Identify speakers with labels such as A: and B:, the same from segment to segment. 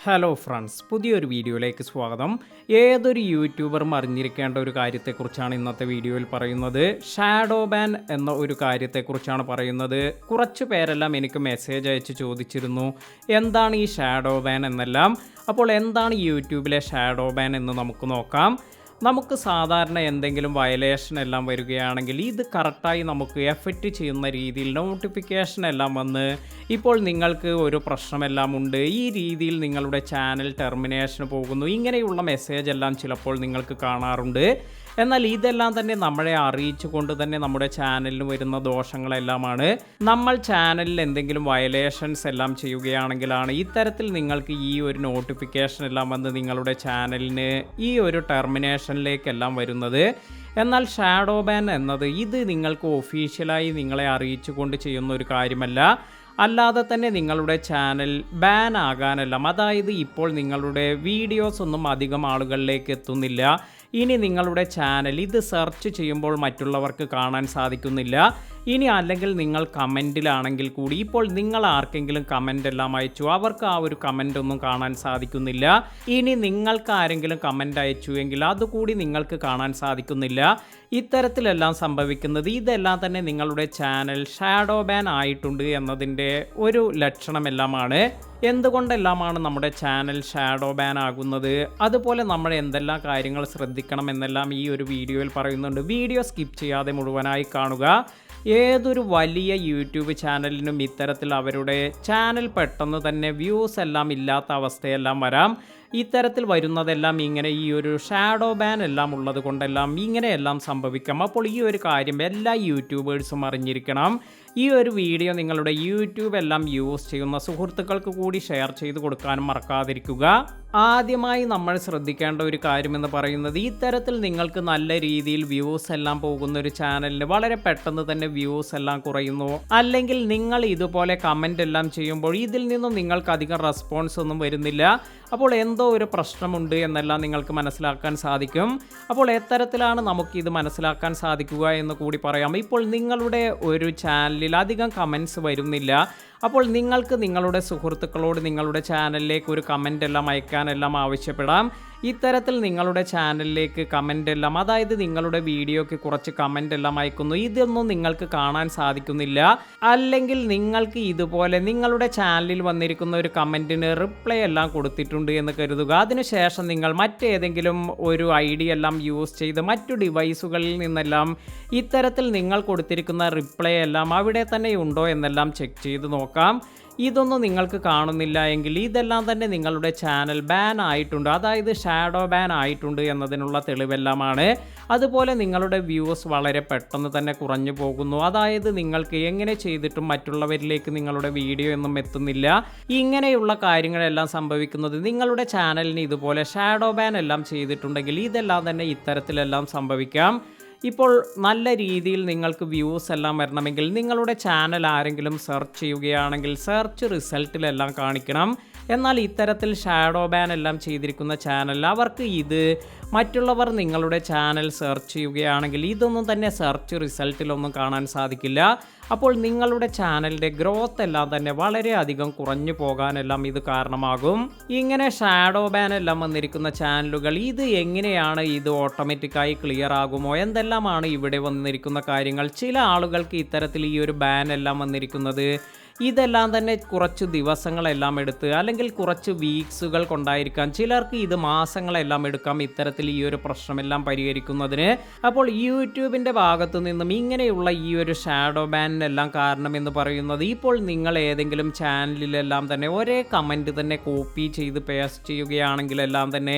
A: Hello friends, പുതിയൊരു വീഡിയോയിലേക്ക് സ്വാഗതം. ഏതൊരു യൂട്യൂബറും അറിഞ്ഞിരിക്കേണ്ട ഒരു കാര്യത്തെക്കുറിച്ചാണ് ഇന്നത്തെ വീഡിയോയിൽ പറയുന്നത്. ഷാഡോ ബാൻ എന്ന ഒരു കാര്യത്തെക്കുറിച്ചാണ് പറയുന്നത്. കുറച്ച് പേരെല്ലാം എനിക്ക് മെസ്സേജ് അയച്ച് ചോദിച്ചിരുന്നു എന്താണ് ഈ ഷാഡോ ബാൻ എന്നെല്ലാം. അപ്പോൾ എന്താണ് യൂട്യൂബിലെ ഷാഡോ ബാൻ എന്ന് നമുക്ക് നോക്കാം. നമുക്ക് സാധാരണ എന്തെങ്കിലും വയലേഷൻ എല്ലാം വരികയാണെങ്കിൽ ഇത് കറക്റ്റായി നമുക്ക് എഫക്റ്റ് ചെയ്യുന്ന രീതിയിൽ നോട്ടിഫിക്കേഷൻ എല്ലാം വന്ന് ഇപ്പോൾ നിങ്ങൾക്ക് ഒരു പ്രശ്നമെല്ലാം ഉണ്ട്, ഈ രീതിയിൽ നിങ്ങളുടെ ചാനൽ ടെർമിനേഷന് പോകുന്നു, ഇങ്ങനെയുള്ള മെസ്സേജ് എല്ലാം ചിലപ്പോൾ നിങ്ങൾക്ക് കാണാറുണ്ട്. എന്നാൽ ഇതെല്ലാം തന്നെ നമ്മളെ അറിയിച്ചുകൊണ്ട് തന്നെ നമ്മുടെ ചാനലിന് വരുന്ന ദോഷങ്ങളെല്ലാമാണ്. നമ്മൾ ചാനലിൽ എന്തെങ്കിലും വയലേഷൻസ് എല്ലാം ചെയ്യുകയാണെങ്കിലാണ് ഇത്തരത്തിൽ നിങ്ങൾക്ക് ഈ ഒരു നോട്ടിഫിക്കേഷൻ എല്ലാം വന്ന് നിങ്ങളുടെ ചാനലിന് ഈ ഒരു ടെർമിനേഷനിലേക്കെല്ലാം വരുന്നത്. എന്നാൽ ഷാഡോ ബാൻ എന്നത് ഇത് നിങ്ങൾക്ക് ഒഫീഷ്യലായി നിങ്ങളെ അറിയിച്ചുകൊണ്ട് ചെയ്യുന്ന ഒരു കാര്യമല്ല. അല്ലാതെ തന്നെ നിങ്ങളുടെ ചാനൽ ബാൻ ആകാനെല്ലാം, അതായത് ഇപ്പോൾ നിങ്ങളുടെ വീഡിയോസ് ഒന്നും അധികം ആളുകളിലേക്ക് എത്തുന്നില്ല, ഇനി നിങ്ങളുടെ ചാനൽ ഇത് സെർച്ച് ചെയ്യുമ്പോൾ മറ്റുള്ളവർക്ക് കാണാൻ സാധിക്കുന്നില്ല, ഇനി അല്ലെങ്കിൽ നിങ്ങൾ കമൻറ്റിലാണെങ്കിൽ കൂടി ഇപ്പോൾ നിങ്ങൾ ആർക്കെങ്കിലും കമൻ്റ് എല്ലാം അയച്ചു, അവർക്ക് ആ ഒരു കമൻ്റ് ഒന്നും കാണാൻ സാധിക്കുന്നില്ല, ഇനി നിങ്ങൾക്ക് ആരെങ്കിലും കമൻ്റ് അയച്ചു എങ്കിൽ അതുകൂടി നിങ്ങൾക്ക് കാണാൻ സാധിക്കുന്നില്ല. ഇത്തരത്തിലെല്ലാം സംഭവിക്കുന്നത് ഇതെല്ലാം തന്നെ നിങ്ങളുടെ ചാനൽ ഷാഡോ ബാൻ ആയിട്ടുണ്ട് എന്നതിൻ്റെ ഒരു ലക്ഷണമെല്ലാമാണ്. എന്തുകൊണ്ടെല്ലാമാണ് നമ്മുടെ ചാനൽ ഷാഡോ ബാൻ ആകുന്നത്, അതുപോലെ നമ്മൾ എന്തെല്ലാം കാര്യങ്ങൾ ശ്രദ്ധിക്കണം എന്നെല്ലാം ഈ ഒരു വീഡിയോയിൽ പറയുന്നുണ്ട്. വീഡിയോ സ്കിപ്പ് ചെയ്യാതെ മുഴുവനായി കാണുക. ഏതൊരു വലിയ യൂട്യൂബ് ചാനലിനും ഇത്തരത്തിൽ അവരുടെ ചാനൽ പെട്ടെന്ന് തന്നെ വ്യൂസ് എല്ലാം ഇല്ലാത്ത അവസ്ഥയെല്ലാം വരാം. ഇത്തരത്തിൽ വരുന്നതെല്ലാം ഇങ്ങനെ ഈ ഒരു ഷാഡോ ബാൻ എല്ലാം ഉള്ളത് കൊണ്ടെല്ലാം ഇങ്ങനെയെല്ലാം സംഭവിക്കാം. അപ്പോൾ ഈ ഒരു കാര്യം എല്ലാ യൂട്യൂബേഴ്സും അറിഞ്ഞിരിക്കണം. ഈ ഒരു വീഡിയോ നിങ്ങളുടെ യൂട്യൂബ് എല്ലാം യൂസ് ചെയ്യുന്ന സുഹൃത്തുക്കൾക്ക് കൂടി ഷെയർ ചെയ്ത് കൊടുക്കാനും മറക്കാതിരിക്കുക. ആദ്യമായി നമ്മൾ ശ്രദ്ധിക്കേണ്ട ഒരു കാര്യമെന്ന് പറയുന്നത്, ഇത്തരത്തിൽ നിങ്ങൾക്ക് നല്ല രീതിയിൽ വ്യൂസ് എല്ലാം പോകുന്ന ഒരു ചാനലിന് വളരെ പെട്ടെന്ന് തന്നെ വ്യൂസ് എല്ലാം കുറയുന്നു, അല്ലെങ്കിൽ നിങ്ങൾ ഇതുപോലെ കമൻ്റ് എല്ലാം ചെയ്യുമ്പോൾ ഇതിൽ നിന്നും നിങ്ങൾക്ക് അധികം റെസ്പോൺസ് ഒന്നും വരുന്നില്ല, അപ്പോൾ എന്തോ ഒരു പ്രശ്നമുണ്ട് എന്നെല്ലാം നിങ്ങൾക്ക് മനസ്സിലാക്കാൻ സാധിക്കും. അപ്പോൾ എത്തരത്തിലാണ് നമുക്കിത് മനസ്സിലാക്കാൻ സാധിക്കുക എന്ന് കൂടി പറയാം. ഇപ്പോൾ നിങ്ങളുടെ ഒരു ചാനലിൽ അധികം കമൻറ്റ്സ് വരുന്നില്ല, അപ്പോൾ നിങ്ങൾക്ക് നിങ്ങളുടെ സുഹൃത്തുക്കളോട് നിങ്ങളുടെ ചാനലിലേക്ക് ഒരു കമൻ്റ് എല്ലാം അയക്കാനെല്ലാം ആവശ്യപ്പെടാം. ഇത്തരത്തിൽ നിങ്ങളുടെ ചാനലിലേക്ക് കമൻ്റ് എല്ലാം, അതായത് നിങ്ങളുടെ വീഡിയോയ്ക്ക് കുറച്ച് കമൻ്റ് എല്ലാം അയക്കുന്നു, ഇതൊന്നും നിങ്ങൾക്ക് കാണാൻ സാധിക്കുന്നില്ല, അല്ലെങ്കിൽ നിങ്ങൾക്ക് ഇതുപോലെ നിങ്ങളുടെ ചാനലിൽ വന്നിരിക്കുന്ന ഒരു കമൻറ്റിന് റിപ്ലൈ എല്ലാം കൊടുത്തിട്ടുണ്ട് എന്ന് കരുതുക. അതിനുശേഷം നിങ്ങൾ മറ്റേതെങ്കിലും ഒരു ഐഡി എല്ലാം യൂസ് ചെയ്ത് മറ്റു ഡിവൈസുകളിൽ നിന്നെല്ലാം ഇത്തരത്തിൽ നിങ്ങൾ കൊടുത്തിരിക്കുന്ന റിപ്ലൈ എല്ലാം അവിടെ തന്നെ ഉണ്ടോ എന്നെല്ലാം ചെക്ക് ചെയ്ത് നോക്കാം. ഇതൊന്നും നിങ്ങൾക്ക് കാണുന്നില്ല എങ്കിൽ ഇതെല്ലാം തന്നെ നിങ്ങളുടെ ചാനൽ ബാൻ ആയിട്ടുണ്ട്, അതായത് ഷാഡോ ബാൻ ആയിട്ടുണ്ട് എന്നതിനുള്ള തെളിവെല്ലാമാണ്. അതുപോലെ നിങ്ങളുടെ വ്യൂസ് വളരെ പെട്ടെന്ന് തന്നെ കുറഞ്ഞു പോകുന്നു, അതായത് നിങ്ങൾക്ക് എങ്ങനെ ചെയ്തിട്ടും മറ്റുള്ളവരിലേക്ക് നിങ്ങളുടെ വീഡിയോ ഒന്നും എത്തുന്നില്ല. ഇങ്ങനെയുള്ള കാര്യങ്ങളെല്ലാം സംഭവിക്കുന്നത് നിങ്ങളുടെ ചാനലിന് ഇതുപോലെ ഷാഡോ ബാൻ എല്ലാം ചെയ്തിട്ടുണ്ടെങ്കിൽ ഇതെല്ലാം തന്നെ ഇത്തരത്തിലെല്ലാം സംഭവിക്കാം. ഇപ്പോൾ നല്ല രീതിയിൽ നിങ്ങൾക്ക് വ്യൂസ് എല്ലാം വരണമെങ്കിൽ നിങ്ങളുടെ ചാനൽ ആരെങ്കിലും സെർച്ച് ചെയ്യുകയാണെങ്കിൽ സെർച്ച് റിസൾട്ടിലെല്ലാം കാണിക്കണം. എന്നാൽ ഇത്തരത്തിൽ ഷാഡോ ബാൻ എല്ലാം ചെയ്തിരിക്കുന്ന ചാനൽ, അവർക്ക് ഇത് മറ്റുള്ളവർ നിങ്ങളുടെ ചാനൽ സെർച്ച് ചെയ്യുകയാണെങ്കിൽ ഇതൊന്നും തന്നെ സെർച്ച് റിസൾട്ടിലൊന്നും കാണാൻ സാധിക്കില്ല. അപ്പോൾ നിങ്ങളുടെ ചാനലിൻ്റെ ഗ്രോത്ത് എല്ലാം തന്നെ വളരെയധികം കുറഞ്ഞു പോകാനെല്ലാം ഇത് കാരണമാകും. ഇങ്ങനെ ഷാഡോ ബാൻ എല്ലാം വന്നിരിക്കുന്ന ചാനലുകൾ ഇത് എങ്ങനെയാണ് ഇത് ഓട്ടോമാറ്റിക്കായി ക്ലിയർ ആകുമോ, എന്തെല്ലാമാണ് ഇവിടെ വന്നിരിക്കുന്ന കാര്യങ്ങൾ. ചില ആളുകൾക്ക് ഇത്തരത്തിൽ ഈ ഒരു ബാൻ എല്ലാം വന്നിരിക്കുന്നത് ഇതെല്ലാം തന്നെ കുറച്ച് ദിവസങ്ങളെല്ലാം എടുത്ത് അല്ലെങ്കിൽ കുറച്ച് വീക്സുകൾ കൊണ്ടായിരിക്കാം, ചിലർക്ക് ഇത് മാസങ്ങളെല്ലാം എടുക്കാം ഇത്തരത്തിൽ ഈ ഒരു പ്രശ്നമെല്ലാം പരിഹരിക്കുന്നതിന്. അപ്പോൾ യൂട്യൂബിൻ്റെ ഭാഗത്തു നിന്നും ഇങ്ങനെയുള്ള ഈ ഒരു ഷാഡോ ബാനിനെല്ലാം കാരണമെന്ന് പറയുന്നത്, ഇപ്പോൾ നിങ്ങൾ ഏതെങ്കിലും ചാനലിലെല്ലാം തന്നെ ഒരേ കമൻറ്റ് തന്നെ കോപ്പി ചെയ്ത് പേസ്റ്റ് ചെയ്യുകയാണെങ്കിലെല്ലാം തന്നെ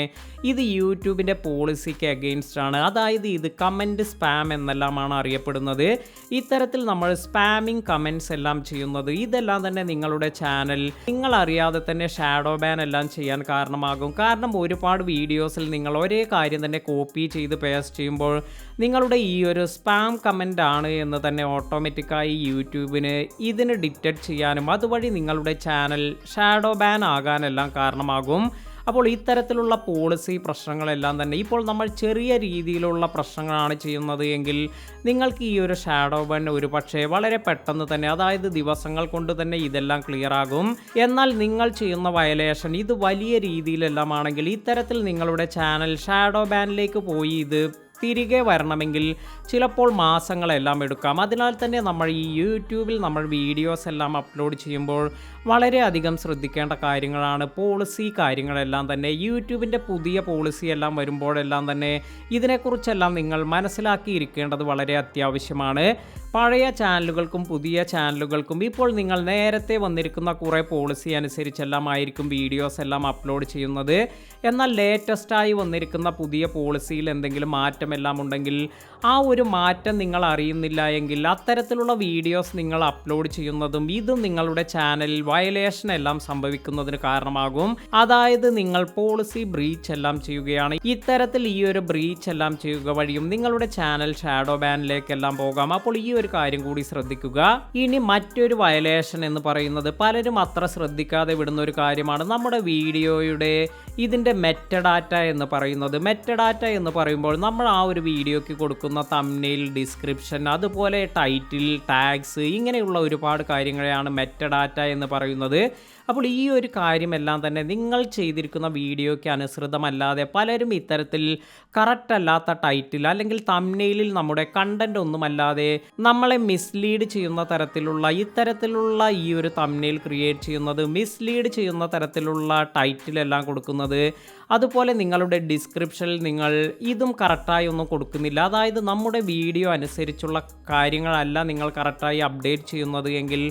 A: ഇത് യൂട്യൂബിൻ്റെ പോളിസിക്ക് അഗെയിൻസ്റ്റ് ആണ്, അതായത് ഇത് കമൻറ്റ് സ്പാം എന്നെല്ലാമാണ് അറിയപ്പെടുന്നത്. ഇത്തരത്തിൽ നമ്മൾ സ്പാമിങ് കമൻറ്റ്സ് എല്ലാം ചെയ്യുന്നത് ഇതെല്ലാം തന്നെ നിങ്ങളുടെ ചാനൽ നിങ്ങൾ അറിയാതെ തന്നെ ഷാഡോ ബാൻ എല്ലാം ചെയ്യാൻ കാരണമാകും. കാരണം ഒരുപാട് വീഡിയോസിൽ നിങ്ങൾ ഒരേ കാര്യം തന്നെ കോപ്പി ചെയ്ത് പേസ്റ്റ് ചെയ്യുമ്പോൾ നിങ്ങളുടെ ഈ ഒരു സ്പാം കമൻ്റ് ആണ് എന്ന് തന്നെ ഓട്ടോമാറ്റിക്കായി യൂട്യൂബിന് ഇതിന് ഡിറ്റക്റ്റ് ചെയ്യാനും അതുവഴി നിങ്ങളുടെ ചാനൽ ഷാഡോ ബാൻ ആകാനെല്ലാം കാരണമാകും. അപ്പോൾ ഇത്തരത്തിലുള്ള പോളിസി പ്രശ്നങ്ങളെല്ലാം തന്നെ ഇപ്പോൾ നമ്മൾ ചെറിയ രീതിയിലുള്ള പ്രശ്നങ്ങളാണ് ചെയ്യുന്നത് എങ്കിൽ നിങ്ങൾക്ക് ഈ ഒരു ഷാഡോ ബാൻ ഒരു പക്ഷേ വളരെ പെട്ടെന്ന് തന്നെ, അതായത് ദിവസങ്ങൾ കൊണ്ട് തന്നെ ഇതെല്ലാം ക്ലിയർ ആകും. എന്നാൽ നിങ്ങൾ ചെയ്യുന്ന വയലേഷൻ ഇത് വലിയ രീതിയിലെല്ലാം ആണെങ്കിൽ ഇത്തരത്തിൽ നിങ്ങളുടെ ചാനൽ ഷാഡോ ബാനിലേക്ക് പോയി ഇത് തിരികെ വരണമെങ്കിൽ ചിലപ്പോൾ മാസങ്ങളെല്ലാം എടുക്കാം. അതിനാൽ തന്നെ നമ്മൾ ഈ യൂട്യൂബിൽ നമ്മൾ വീഡിയോസ് എല്ലാം അപ്ലോഡ് ചെയ്യുമ്പോൾ വളരെയധികം ശ്രദ്ധിക്കേണ്ട കാര്യങ്ങളാണ് പോളിസി കാര്യങ്ങളെല്ലാം തന്നെ. യൂട്യൂബിൻ്റെ പുതിയ പോളിസി എല്ലാം വരുമ്പോഴെല്ലാം തന്നെ ഇതിനെക്കുറിച്ചെല്ലാം നിങ്ങൾ മനസ്സിലാക്കിയിരിക്കേണ്ടത് വളരെ അത്യാവശ്യമാണ്. പഴയ ചാനലുകൾക്കും പുതിയ ചാനലുകൾക്കും ഇപ്പോൾ നിങ്ങൾ നേരത്തെ വന്നിരിക്കുന്ന കുറേ പോളിസി അനുസരിച്ചെല്ലാം ആയിരിക്കും വീഡിയോസ് എല്ലാം അപ്ലോഡ് ചെയ്യുന്നത്. എന്നാൽ ലേറ്റസ്റ്റായി വന്നിരിക്കുന്ന പുതിയ പോളിസിയിൽ എന്തെങ്കിലും മാറ്റമെല്ലാം ഉണ്ടെങ്കിൽ ആ ഒരു മാറ്റം നിങ്ങൾ അറിയുന്നില്ല എങ്കിൽ അത്തരത്തിലുള്ള വീഡിയോസ് നിങ്ങൾ അപ്ലോഡ് ചെയ്യുന്നതും ഇതും നിങ്ങളുടെ ചാനലിൽ വയലേഷൻ എല്ലാം സംഭവിക്കുന്നതിന് കാരണമാകും. അതായത് നിങ്ങൾ പോളിസി ബ്രീച്ച് എല്ലാം ചെയ്യുകയാണ്. ഇത്തരത്തിൽ ഈ ഒരു ബ്രീച്ച് എല്ലാം ചെയ്യുക വഴിയും നിങ്ങളുടെ ചാനൽ ഷാഡോ ബാനിലേക്കെല്ലാം പോകാം. അപ്പോൾ ഈ ഒരു കാര്യം കൂടി ശ്രദ്ധിക്കുക. ഇനി മറ്റൊരു വയലേഷൻ എന്ന് പറയുന്നത് പലരും അത്ര ശ്രദ്ധിക്കാതെ വിടുന്ന ഒരു കാര്യമാണ് നമ്മുടെ വീഡിയോയുടെ ഇതിൻ്റെ മെറ്റഡാറ്റ എന്ന് പറയുന്നത്. മെറ്റഡാറ്റ എന്ന് പറയുമ്പോൾ നമ്മൾ ആ ഒരു വീഡിയോയ്ക്ക് കൊടുക്കുന്ന തംബ്നെയിൽ, ഡിസ്ക്രിപ്ഷൻ, അതുപോലെ ടൈറ്റിൽ, ടാഗ്സ്, ഇങ്ങനെയുള്ള ഒരുപാട് കാര്യങ്ങളെയാണ് മെറ്റഡാറ്റ എന്ന് പറയുന്നത്. അപ്പോൾ ഈ ഒരു കാര്യമെല്ലാം തന്നെ നിങ്ങൾ ചെയ്തിരിക്കുന്ന വീഡിയോയ്ക്ക് അനുസൃതമല്ലാതെ പലരും ഇത്തരത്തിൽ കറക്റ്റ് അല്ലാത്ത ടൈറ്റിൽ അല്ലെങ്കിൽ തംബ്നെയിലിൽ നമ്മുടെ കണ്ടന്റ് ഒന്നുമല്ലാതെ നമ്മളെ മിസ്ലീഡ് ചെയ്യുന്ന തരത്തിലുള്ള ഇത്തരത്തിലുള്ള ഈ ഒരു തംബ്നെയിൽ ക്രിയേറ്റ് ചെയ്യുന്നത്, മിസ്ലീഡ് ചെയ്യുന്ന തരത്തിലുള്ള ടൈറ്റിലെല്ലാം കൊടുക്കുന്നത്, അതുപോലെ നിങ്ങളുടെ ഡിസ്ക്രിപ്ഷനിൽ നിങ്ങൾ ഇതും കറക്റ്റായി ഒന്നും കൊടുക്കുന്നില്ല. അതായത് നമ്മുടെ വീഡിയോ അനുസരിച്ചുള്ള കാര്യങ്ങളല്ല നിങ്ങൾ കറക്റ്റായി അപ്ഡേറ്റ് ചെയ്യുന്നത് എങ്കിൽ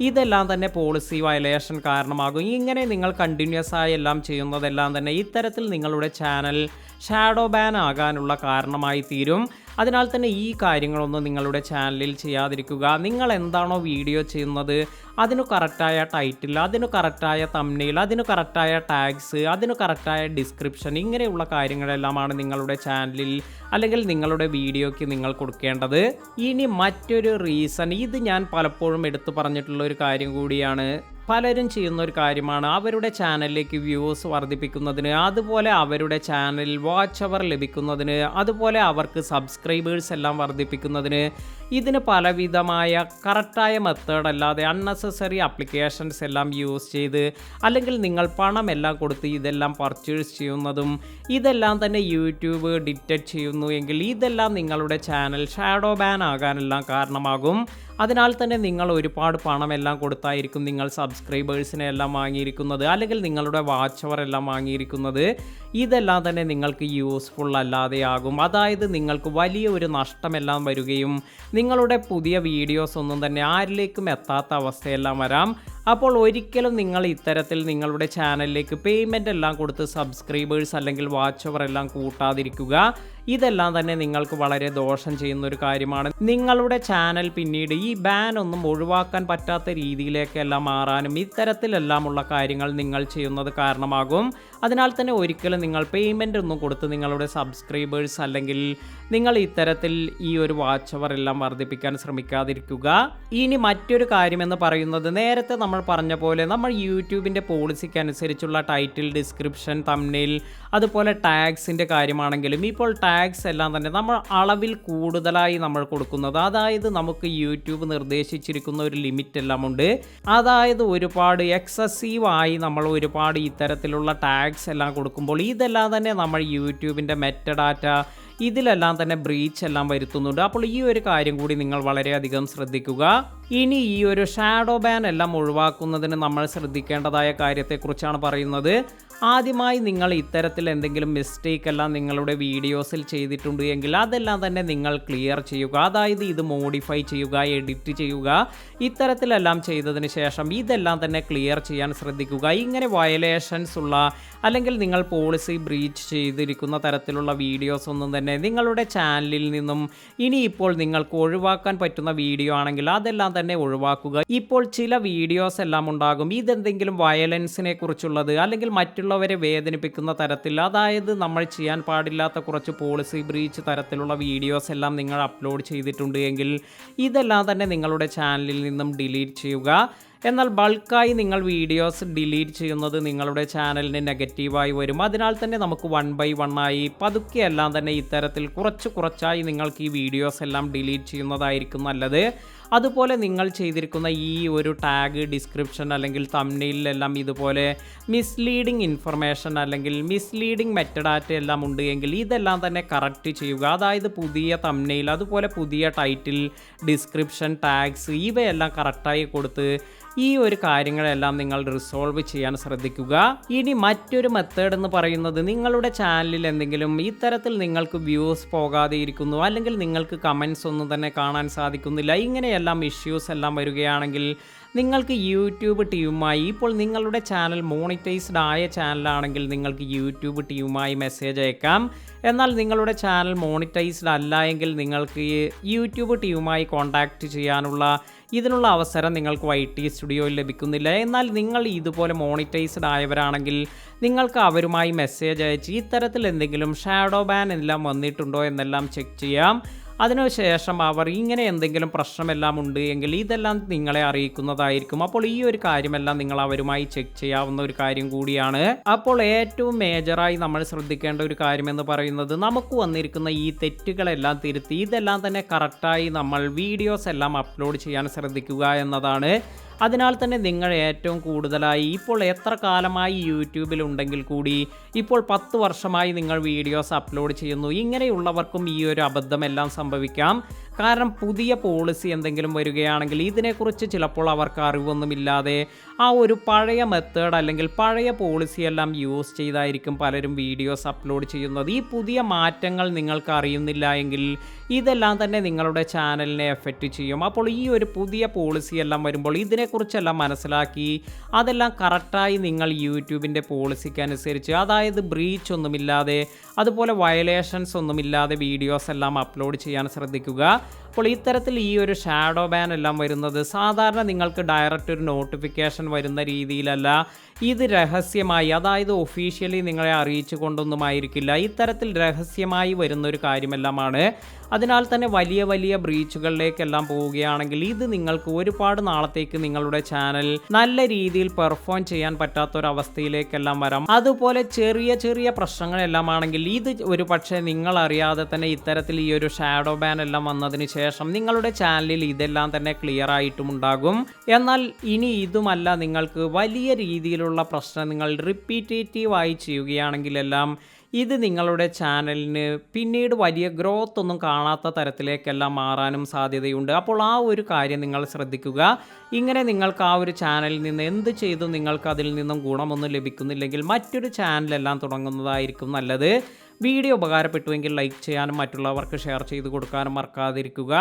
A: ഇതെല്ലാം തന്നെ പോളിസി വയലേഷൻ കാരണമാകും. ഇങ്ങനെ നിങ്ങൾ കണ്ടിന്യൂസ് ആയി എല്ലാം ചെയ്യുന്നതെല്ലാം തന്നെ ഇത്തരത്തിൽ നിങ്ങളുടെ ചാനൽ ഷാഡോ ബാൻ ആകാനുള്ള കാരണമായി തീരും. അതിനാൽ തന്നെ ഈ കാര്യങ്ങളൊന്നും നിങ്ങളുടെ ചാനലിൽ ചെയ്യാതിരിക്കുക. നിങ്ങൾ എന്താണോ വീഡിയോ ചെയ്യുന്നത് അതിനു കറക്റ്റായ ടൈറ്റിൽ, അതിനു കറക്റ്റായ തംബ്നെയിൽ, അതിനു കറക്റ്റായ ടാഗ്സ്, അതിനു കറക്റ്റായ ഡിസ്ക്രിപ്ഷൻ, ഇങ്ങനെയുള്ള കാര്യങ്ങളെല്ലാമാണ് നിങ്ങളുടെ ചാനലിൽ അല്ലെങ്കിൽ നിങ്ങളുടെ വീഡിയോയ്ക്ക് നിങ്ങൾ കൊടുക്കേണ്ടത്. ഇനി മറ്റൊരു റീസൺ, ഇത് ഞാൻ പലപ്പോഴും എടുത്തു പറഞ്ഞിട്ടുള്ള ഒരു കാര്യം കൂടിയാണ്. പലരും ചെയ്യുന്ന ഒരു കാര്യമാണ് അവരുടെ ചാനലിലേക്ക് വ്യൂസ് വർദ്ധിപ്പിക്കുന്നതിന്, അതുപോലെ അവരുടെ ചാനലിൽ വാച്ച് അവർ ലഭിക്കുന്നതിന്, അതുപോലെ അവർക്ക് സബ്സ്ക്രൈബേഴ്സ് എല്ലാം വർദ്ധിപ്പിക്കുന്നതിന് ഇതിന് പലവിധമായ കറക്റ്റായ മെത്തേഡ് അല്ലാതെ അൺനെസസറി ആപ്ലിക്കേഷൻസ് എല്ലാം യൂസ് ചെയ്ത് അല്ലെങ്കിൽ നിങ്ങൾ പണമെല്ലാം കൊടുത്ത് ഇതെല്ലാം പർച്ചേസ് ചെയ്യുന്നതും ഇതെല്ലാം തന്നെ യൂട്യൂബ് ഡിറ്റക്റ്റ് ചെയ്യുന്നു എങ്കിൽ ഇതെല്ലാം നിങ്ങളുടെ ചാനൽ ഷാഡോ ബാൻ ആകാനെല്ലാം കാരണമാകും. അതിനാൽ തന്നെ നിങ്ങൾ ഒരുപാട് പണമെല്ലാം കൊടുത്തായിരിക്കും നിങ്ങൾ സബ്സ്ക്രൈബേഴ്സിനെ എല്ലാം വാങ്ങിയിരിക്കുന്നത് അല്ലെങ്കിൽ നിങ്ങളുടെ വാച്ച് അവർ എല്ലാം വാങ്ങിയിരിക്കുന്നത്. ഇതെല്ലാം തന്നെ നിങ്ങൾക്ക് യൂസ്ഫുൾ അല്ലാതെയാകും. അതായത് നിങ്ങൾക്ക് വലിയ ഒരു നഷ്ടമെല്ലാം വരികയും നിങ്ങളുടെ പുതിയ വീഡിയോസ് ഒന്നും തന്നെ ആരിലേക്കും എത്താത്ത അവസ്ഥയെല്ലാം വരാം. അപ്പോൾ ഒരിക്കലും നിങ്ങൾ ഇത്തരത്തിൽ നിങ്ങളുടെ ചാനലിലേക്ക് പേയ്മെൻ്റ് എല്ലാം കൊടുത്ത് സബ്സ്ക്രൈബേഴ്സ് അല്ലെങ്കിൽ വാച്ച് അവർ എല്ലാം കൂട്ടാതിരിക്കുക. ഇതെല്ലാം തന്നെ നിങ്ങൾക്ക് വളരെ ദോഷം ചെയ്യുന്ന ഒരു കാര്യമാണ്. നിങ്ങളുടെ ചാനൽ പിന്നീട് ഈ ബാൻ ഒന്നും ഒഴിവാക്കാൻ പറ്റാത്ത രീതിയിലേക്കെല്ലാം മാറാനും ഇത്തരത്തിലെല്ലാമുള്ള കാര്യങ്ങൾ നിങ്ങൾ ചെയ്യുന്നത് കാരണമാകും. അതിനാൽ തന്നെ ഒരിക്കലും നിങ്ങൾ പേയ്മെൻ്റ് ഒന്നും കൊടുത്ത് നിങ്ങളുടെ സബ്സ്ക്രൈബേഴ്സ് അല്ലെങ്കിൽ നിങ്ങൾ ഇത്തരത്തിൽ ഈ ഒരു വാച്ച് അവർ എല്ലാം വർദ്ധിപ്പിക്കാൻ ശ്രമിക്കാതിരിക്കുക. ഇനി മറ്റൊരു കാര്യമെന്ന് പറയുന്നത് നേരത്തെ നമ്മൾ പറഞ്ഞ പോലെ നമ്മൾ യൂട്യൂബിൻ്റെ പോളിസിക്ക് അനുസരിച്ചുള്ള ടൈറ്റിൽ, ഡിസ്ക്രിപ്ഷൻ, തംബ്നെയിൽ, അതുപോലെ ടാഗ്സിൻ്റെ കാര്യമാണെങ്കിലും ഇപ്പോൾ ടാഗ്സ് എല്ലാം തന്നെ നമ്മൾ അളവിൽ കൂടുതലായി നമ്മൾ കൊടുക്കുന്നത്, അതായത് നമുക്ക് യൂട്യൂബ് നിർദ്ദേശിച്ചിരിക്കുന്ന ഒരു ലിമിറ്റ് എല്ലാം ഉണ്ട്. അതായത് ഒരുപാട് എക്സസീവായി നമ്മൾ ഒരുപാട് ഇത്തരത്തിലുള്ള ടാഗ്സ് എല്ലാം കൊടുക്കുമ്പോൾ ഇതെല്ലാം തന്നെ നമ്മൾ യൂട്യൂബിൻ്റെ മെറ്റഡാറ്റ ഇതിലെല്ലാം തന്നെ ബ്രീച്ച് എല്ലാം വരുത്തുന്നുണ്ട്. അപ്പോൾ ഈ ഒരു കാര്യം കൂടി നിങ്ങൾ വളരെയധികം ശ്രദ്ധിക്കുക. ഇനി ഈ ഒരു ഷാഡോ ബാൻ എല്ലാം ഒഴിവാക്കുന്നതിന് നമ്മൾ ശ്രദ്ധിക്കേണ്ടതായ കാര്യത്തെക്കുറിച്ചാണ് പറയുന്നത്. ആദ്യമായി നിങ്ങൾ ഇത്തരത്തിൽ എന്തെങ്കിലും മിസ്റ്റേക്ക് എല്ലാം നിങ്ങളുടെ വീഡിയോസിൽ ചെയ്തിട്ടുണ്ട് എങ്കിൽ അതെല്ലാം തന്നെ നിങ്ങൾ ക്ലിയർ ചെയ്യുക. അതായത് ഇത് മോഡിഫൈ ചെയ്യുക, എഡിറ്റ് ചെയ്യുക. ഇത്തരത്തിലെല്ലാം ചെയ്തതിന് ശേഷം ഇതെല്ലാം തന്നെ ക്ലിയർ ചെയ്യാൻ ശ്രദ്ധിക്കുക. ഇങ്ങനെ വയലേഷൻസ് ഉള്ള അല്ലെങ്കിൽ നിങ്ങൾ പോളിസി ബ്രീച്ച് ചെയ്തിരിക്കുന്ന തരത്തിലുള്ള വീഡിയോസ് ഒന്നും തന്നെ നിങ്ങളുടെ ചാനലിൽ നിന്നും ഇനിയിപ്പോൾ നിങ്ങൾക്ക് ഒഴിവാക്കാൻ പറ്റുന്ന വീഡിയോ ആണെങ്കിൽ അതെല്ലാം തന്നെ ഒഴിവാക്കുക. ഇപ്പോൾ ചില വീഡിയോസ് എല്ലാം ഉണ്ടാകും ഇതെന്തെങ്കിലും വയലൻസിനെ കുറിച്ചുള്ളത് അല്ലെങ്കിൽ മറ്റുള്ളവരെ വേദനിപ്പിക്കുന്ന തരത്തിൽ, അതായത് നമ്മൾ ചെയ്യാൻ പാടില്ലാത്ത കുറച്ച് പോളിസി ബ്രീച്ച് തരത്തിലുള്ള വീഡിയോസ് എല്ലാം നിങ്ങൾ അപ്ലോഡ് ചെയ്തിട്ടുണ്ട് എങ്കിൽ ഇതെല്ലാം തന്നെ നിങ്ങളുടെ ചാനലിൽ നിന്നും ഡിലീറ്റ് ചെയ്യുക. എന്നാൽ ബൾക്കായി നിങ്ങൾ വീഡിയോസ് ഡിലീറ്റ് ചെയ്യുന്നത് നിങ്ങളുടെ ചാനലിന് നെഗറ്റീവായി വരും. അതിനാൽ തന്നെ നമുക്ക് 1 by 1 ആയി പതുക്കെ എല്ലാം തന്നെ ഇത്തരത്തിൽ കുറച്ചായി നിങ്ങൾക്ക് ഈ വീഡിയോസ് എല്ലാം ഡിലീറ്റ് ചെയ്യുന്നതായിരിക്കും നല്ലത്. അതുപോലെ നിങ്ങൾ ചെയ്തിരിക്കുന്ന ഈ ഒരു ടാഗ്, ഡിസ്ക്രിപ്ഷൻ അല്ലെങ്കിൽ തംബ്നെയിലെല്ലാം ഇതുപോലെ മിസ്ലീഡിംഗ് ഇൻഫർമേഷൻ അല്ലെങ്കിൽ മിസ്ലീഡിംഗ് മെറ്റഡാറ്റ എല്ലാം ഉണ്ട് എങ്കിൽ ഇതെല്ലാം തന്നെ കറക്റ്റ് ചെയ്യുക. അതായത് പുതിയ തംബ്നെയിൽ, അതുപോലെ പുതിയ ടൈറ്റിൽ, ഡിസ്ക്രിപ്ഷൻ, ടാഗ്സ് ഇവയെല്ലാം കറക്റ്റായി കൊടുത്ത് ഈ ഒരു കാര്യങ്ങളെല്ലാം നിങ്ങൾ റിസോൾവ് ചെയ്യാൻ ശ്രദ്ധിക്കുക. ഇനി മറ്റൊരു മെത്തേഡ് എന്ന് പറയുന്നത്, നിങ്ങളുടെ ചാനലിൽ എന്തെങ്കിലും ഇത്തരത്തിൽ നിങ്ങൾക്ക് വ്യൂസ് പോകാതെ ഇരിക്കുന്നു, അല്ലെങ്കിൽ നിങ്ങൾക്ക് കമൻസ് ഒന്നും തന്നെ കാണാൻ സാധിക്കുന്നില്ല, ഇങ്ങനെയെല്ലാം ഇഷ്യൂസ് എല്ലാം വരികയാണെങ്കിൽ നിങ്ങൾക്ക് യൂട്യൂബ് ടീമുമായി, ഇപ്പോൾ നിങ്ങളുടെ ചാനൽ മോണിറ്റൈസ്ഡ് ആയ ചാനലാണെങ്കിൽ നിങ്ങൾക്ക് യൂട്യൂബ് ടീമുമായി മെസ്സേജ് അയക്കാം. എന്നാൽ നിങ്ങളുടെ ചാനൽ മോണിറ്റൈസ്ഡ് അല്ല എങ്കിൽ നിങ്ങൾക്ക് യൂട്യൂബ് ടീമുമായി കോൺടാക്റ്റ് ചെയ്യാനുള്ള ഇതിനുള്ള അവസരം നിങ്ങൾക്ക് YT സ്റ്റുഡിയോയിൽ ലഭിക്കുന്നില്ല. എന്നാൽ നിങ്ങൾ ഇതുപോലെ മോണിറ്റൈസ്ഡ് ആയവരാണെങ്കിൽ നിങ്ങൾക്ക് അവരുമായി മെസ്സേജ് അയച്ച് ഇത്തരത്തിൽ എന്തെങ്കിലും ഷാഡോ ബാൻ എല്ലാം വന്നിട്ടുണ്ടോ എന്നെല്ലാം ചെക്ക് ചെയ്യാം. അതിനുശേഷം അവർ ഇങ്ങനെ എന്തെങ്കിലും പ്രശ്നമെല്ലാം ഉണ്ട് എങ്കിൽ ഇതെല്ലാം നിങ്ങളെ അറിയിക്കുന്നതായിരിക്കും. അപ്പോൾ ഈ ഒരു കാര്യമെല്ലാം നിങ്ങൾ അവരുമായി ചെക്ക് ചെയ്യാവുന്ന ഒരു കാര്യം കൂടിയാണ്. അപ്പോൾ ഏറ്റവും മേജറായി നമ്മൾ ശ്രദ്ധിക്കേണ്ട ഒരു കാര്യമെന്ന് പറയുന്നത്, നമുക്ക് വന്നിരിക്കുന്ന ഈ തെറ്റുകളെല്ലാം തിരുത്തി ഇതെല്ലാം തന്നെ കറക്റ്റായി നമ്മൾ വീഡിയോസ് എല്ലാം അപ്ലോഡ് ചെയ്യാൻ ശ്രദ്ധിക്കുക എന്നതാണ്. അതിനാൽ തന്നെ നിങ്ങൾ ഏറ്റവും കൂടുതലായി ഇപ്പോൾ എത്ര കാലമായി യൂട്യൂബിൽ ഉണ്ടെങ്കിൽ കൂടി ഇപ്പോൾ 10 വർഷമായി നിങ്ങൾ വീഡിയോസ് അപ്ലോഡ് ചെയ്യുന്നു, ഇങ്ങനെയുള്ളവർക്കും ഈ ഒരു അബദ്ധമെല്ലാം സംഭവിക്കാം. കാരണം പുതിയ പോളിസി എന്തെങ്കിലും വരികയാണെങ്കിൽ ഇതിനെക്കുറിച്ച് ചിലപ്പോൾ അവർക്ക് അറിവൊന്നുമില്ലാതെ ആ ഒരു പഴയ മെത്തേഡ് അല്ലെങ്കിൽ പഴയ പോളിസി എല്ലാം യൂസ് ചെയ്തായിരിക്കും പലരും വീഡിയോസ് അപ്ലോഡ് ചെയ്യുന്നത്. ഈ പുതിയ മാറ്റങ്ങൾ നിങ്ങൾക്ക് അറിയുന്നില്ല എങ്കിൽ ഇതെല്ലാം തന്നെ നിങ്ങളുടെ ചാനലിനെ എഫക്റ്റ് ചെയ്യും. അപ്പോൾ ഈ ഒരു പുതിയ പോളിസി എല്ലാം വരുമ്പോൾ ഇതിനെക്കുറിച്ചെല്ലാം മനസ്സിലാക്കി അതെല്ലാം കറക്റ്റായി നിങ്ങൾ യൂട്യൂബിൻ്റെ പോളിസിക്ക് അനുസരിച്ച്, അതായത് ബ്രീച്ച് ഒന്നുമില്ലാതെ അതുപോലെ വയലേഷൻസ് ഒന്നുമില്ലാതെ വീഡിയോസ് എല്ലാം അപ്ലോഡ് ചെയ്യാൻ ശ്രദ്ധിക്കുക. അപ്പോൾ ഇത്തരത്തിൽ ഈ ഒരു ഷാഡോ ബാൻ എല്ലാം വരുന്നത് സാധാരണ നിങ്ങൾക്ക് ഡയറക്റ്റ് ഒരു നോട്ടിഫിക്കേഷൻ വരുന്ന രീതിയിലല്ല, ഇത് രഹസ്യമായി, അതായത് ഒഫീഷ്യലി നിങ്ങളെ അറിയിച്ചു കൊണ്ടൊന്നുമായിരിക്കില്ല, ഇത്തരത്തിൽ രഹസ്യമായി വരുന്നൊരു കാര്യമെല്ലാമാണ്. അതിനാൽ തന്നെ വലിയ ബ്രീച്ചുകളിലേക്കെല്ലാം പോവുകയാണെങ്കിൽ ഇത് നിങ്ങൾക്ക് ഒരുപാട് നാളത്തേക്ക് നിങ്ങളുടെ ചാനൽ നല്ല രീതിയിൽ പെർഫോം ചെയ്യാൻ പറ്റാത്തൊരവസ്ഥയിലേക്കെല്ലാം വരാം. അതുപോലെ ചെറിയ പ്രശ്നങ്ങളെല്ലാം ആണെങ്കിൽ ഇത് ഒരു പക്ഷേ നിങ്ങൾ അറിയാതെ തന്നെ ഇത്തരത്തിൽ ഈ ഒരു ഷാഡോ ബാൻ എല്ലാം വന്നതിന് ശേഷം നിങ്ങളുടെ ചാനലിൽ ഇതെല്ലാം തന്നെ ക്ലിയർ ആയിട്ടും ഉണ്ടാകും. എന്നാൽ ഇനി ഇതുമല്ല, നിങ്ങൾക്ക് വലിയ രീതിയിലുള്ള പ്രശ്നം നിങ്ങൾ റിപ്പീറ്റേറ്റീവായി ചെയ്യുകയാണെങ്കിലെല്ലാം ഇത് നിങ്ങളുടെ ചാനലിന് പിന്നീട് വലിയ ഗ്രോത്ത് ഒന്നും കാണാത്ത തരത്തിലേക്കെല്ലാം മാറാനും സാധ്യതയുണ്ട്. അപ്പോൾ ആ ഒരു കാര്യം നിങ്ങൾ ശ്രദ്ധിക്കുക. ഇങ്ങനെ നിങ്ങൾക്ക് ആ ഒരു ചാനലിൽ നിന്ന് എന്ത് ചെയ്തു നിങ്ങൾക്ക് അതിൽ നിന്നും ഗുണമൊന്നും ലഭിക്കുന്നില്ലെങ്കിൽ മറ്റൊരു ചാനലെല്ലാം തുടങ്ങുന്നതായിരിക്കും നല്ലത്. വീഡിയോ ഉപകാരപ്പെട്ടുവെങ്കിൽ ലൈക്ക് ചെയ്യാനും മറ്റുള്ളവർക്ക് ഷെയർ ചെയ്ത് കൊടുക്കാനും മറക്കാതിരിക്കുക.